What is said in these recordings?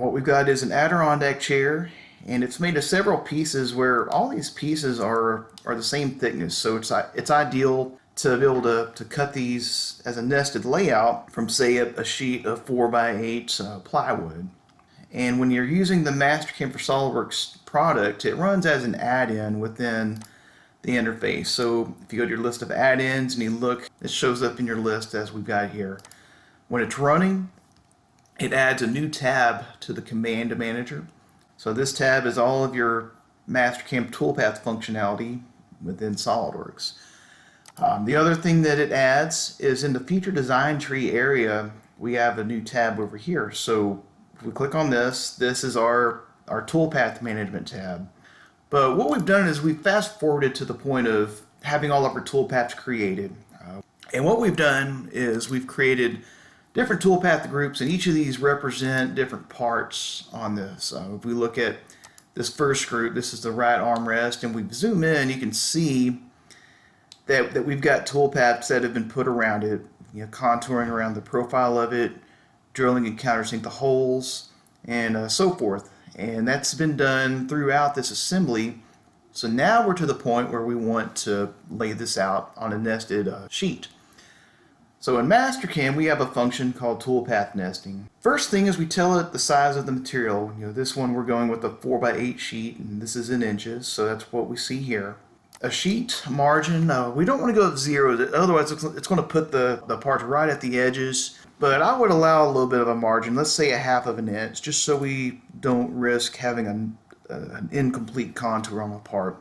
What we've got is an Adirondack chair, and it's made of several pieces where all these pieces are the same thickness. So it's ideal to be able to cut these as a nested layout from, say, a sheet of 4x8 plywood. And when you're using the Mastercam for SOLIDWORKS product, it runs as an add-in within the interface. So if you go to your list of add-ins and you look, it shows up in your list as we've got here. When it's running, it adds a new tab to the command manager. So this tab is all of your Mastercam toolpath functionality within SOLIDWORKS. The other thing that it adds is in the feature design tree area, we have a new tab over here. So if we click on this, this is our toolpath management tab. But what we've done is we've fast forwarded to the point of having all of our toolpaths created. And what we've done is we've created different toolpath groups, and each of these represent different parts on this. If we look at this first group, this is the right armrest, and we zoom in, you can see that we've got toolpaths that have been put around it, contouring around the profile of it, drilling and countersink the holes, and so forth. And that's been done throughout this assembly. So now we're to the point where we want to lay this out on a nested sheet. So in Mastercam, we have a function called toolpath nesting. First thing is we tell it the size of the material. This one we're going with a 4x8 sheet, and this is in inches, so that's what we see here. A sheet margin, we don't want to go with 0, otherwise it's going to put the parts right at the edges. But I would allow a little bit of a margin, let's say 1/2 inch, just so we don't risk having an incomplete contour on the part.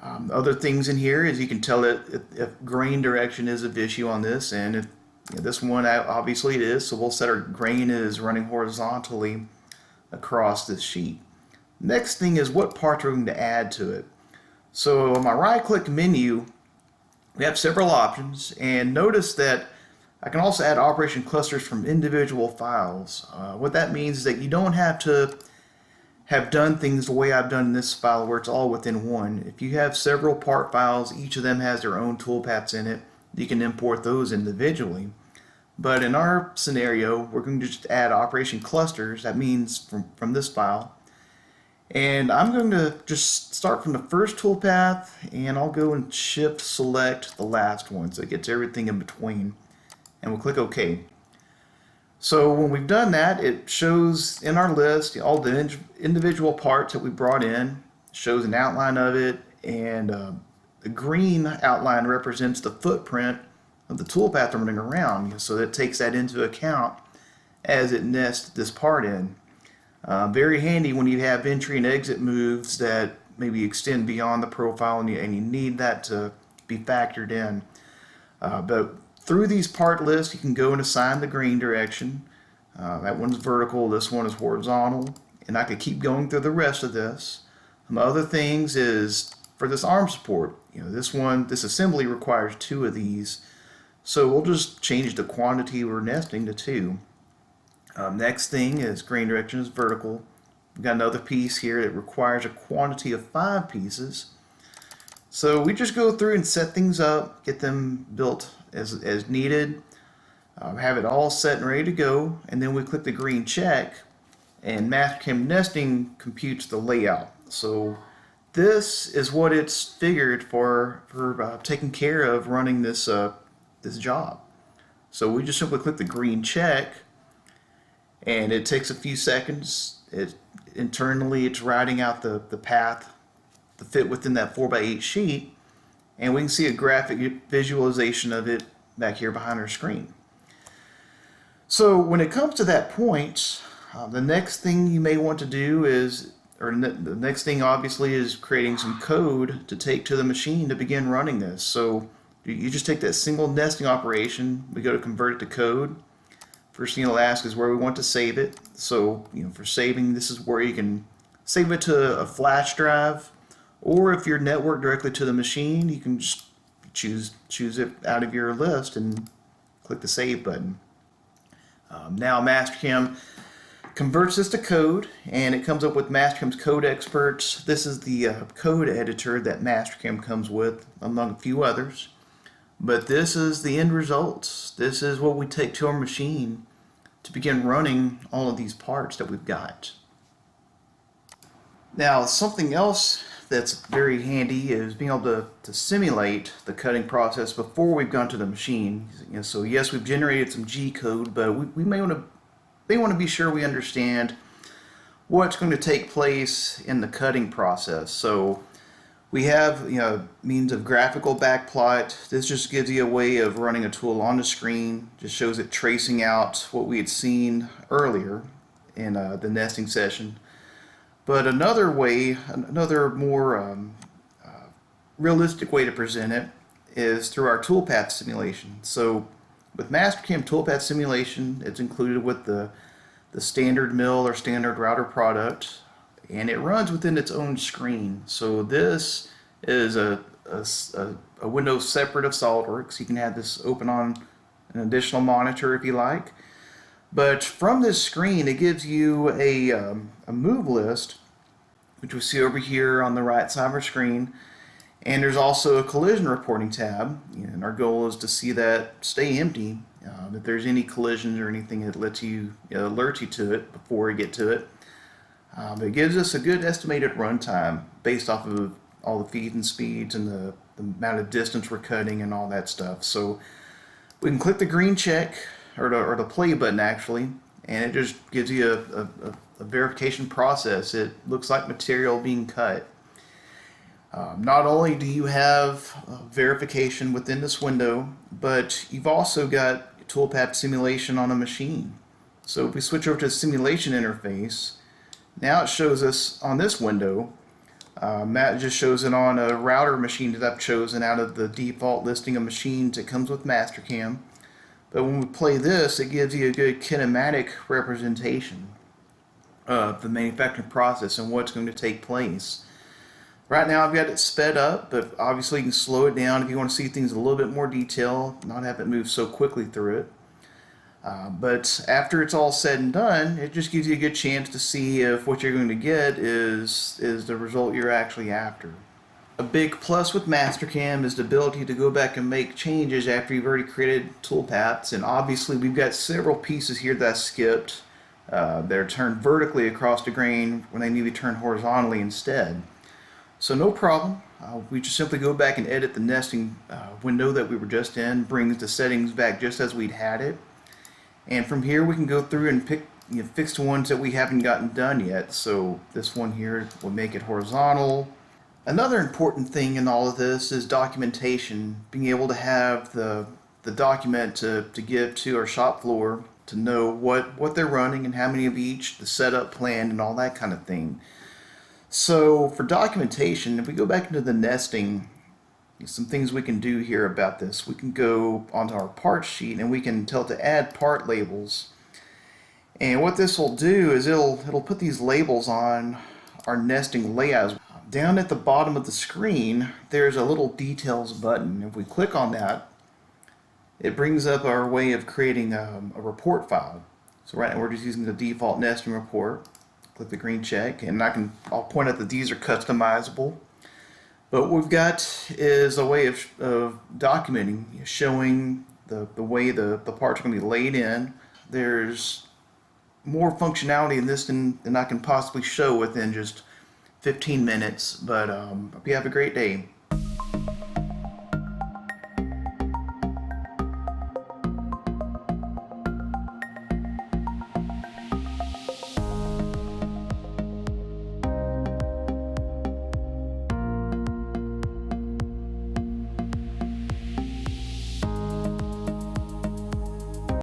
Other things in here is you can tell it if grain direction is an issue on this, and if this one obviously it is, so we'll set our grain is running horizontally across this sheet. Next thing is what parts we're going to add to it. So on my right click menu, we have several options, and notice that I can also add operation clusters from individual files. What that means is that you don't have to have done things the way I've done in this file where it's all within one. If you have several part files, each of them has their own toolpaths in it, you can import those individually. But in our scenario, we're going to just add operation clusters. That means from this file. And I'm going to just start from the first toolpath, and I'll go and shift select the last one so it gets everything in between. And we'll click OK. So when we've done that, it shows in our list all the individual parts that we brought in, shows an outline of it, and the green outline represents the footprint of the toolpath running around, so that takes that into account as it nests this part in. Very handy when you have entry and exit moves that maybe extend beyond the profile and you need that to be factored in. But through these part lists, you can go and assign the grain direction. That one's vertical, this one is horizontal, and I could keep going through the rest of this. Other things is for this arm support, this assembly requires 2 of these, so we'll just change the quantity we're nesting to 2. Next thing is grain direction is vertical. We've got another piece here that requires a quantity of 5 pieces. So we just go through and set things up, get them built as needed, have it all set and ready to go, and then we click the green check, and Mastercam nesting computes the layout. So this is what it's figured for taking care of running this job. So we just simply click the green check, and it takes a few seconds. Internally it's writing out the path to fit within that 4x8 sheet, and we can see a graphic visualization of it back here behind our screen. So when it comes to that point, the next thing you may want to do is, the next thing obviously is creating some code to take to the machine to begin running this. So you just take that single nesting operation, we go to convert it to code. First thing it'll ask is where we want to save it. So for saving, this is where you can save it to a flash drive, or if you're networked directly to the machine, you can just choose it out of your list and click the save button. Now Mastercam converts this to code, and it comes up with Mastercam's Code Experts. This is the code editor that Mastercam comes with, among a few others. But this is the end results. This is what we take to our machine to begin running all of these parts that we've got. Now, something else that's very handy is being able to simulate the cutting process before we've gone to the machine. So yes, we've generated some G code, but we may want to be sure we understand what's going to take place in the cutting process. So we have means of graphical backplot. This just gives you a way of running a tool on the screen. Just shows it tracing out what we had seen earlier in the nesting session. But another way, another more realistic way to present it is through our toolpath simulation. So with Mastercam toolpath simulation, it's included with the standard mill or standard router product, and it runs within its own screen. So this is a window separate of SOLIDWORKS. You can have this open on an additional monitor if you like. But from this screen, it gives you a move list, which we see over here on the right side of our screen. And there's also a collision reporting tab. And our goal is to see that stay empty. If there's any collisions or anything, it lets you alert you to it before we get to it. It gives us a good estimated runtime based off of all the feeds and speeds and the amount of distance we're cutting and all that stuff. So we can click the green check, or the play button actually, and it just gives you a verification process. It looks like material being cut. Not only do you have verification within this window, but you've also got toolpath simulation on a machine. So if we switch over to the simulation interface, now it shows us on this window, Matt just shows it on a router machine that I've chosen out of the default listing of machines that comes with Mastercam. But when we play this, it gives you a good kinematic representation of the manufacturing process and what's going to take place. Right now I've got it sped up, but obviously you can slow it down if you want to see things in a little bit more detail, not have it move so quickly through it. But after it's all said and done, it just gives you a good chance to see if what you're going to get is the result you're actually after. A big plus with Mastercam is the ability to go back and make changes after you've already created toolpaths, and obviously we've got several pieces here that I skipped. They're turned vertically across the grain when they need to be turned horizontally instead. So no problem. We just simply go back and edit the nesting window that we were just in, brings the settings back just as we'd had it. And from here we can go through and fix the ones that we haven't gotten done yet. So this one here will make it horizontal. Another important thing in all of this is documentation, being able to have the document to give to our shop floor to know what they're running and how many of each, the setup plan and all that kind of thing. So for documentation, if we go back into the nesting, some things we can do here about this. We can go onto our parts sheet and we can tell it to add part labels. And what this will do is it'll put these labels on our nesting layouts. Down at the bottom of the screen, there's a little details button. If we click on that, it brings up our way of creating a report file. So right now we're just using the default nesting report. Click the green check, and I'll point out that these are customizable. But what we've got is a way of documenting, showing the way the parts are going to be laid in. There's more functionality in this than I can possibly show within just 15 minutes. But hope you have a great day.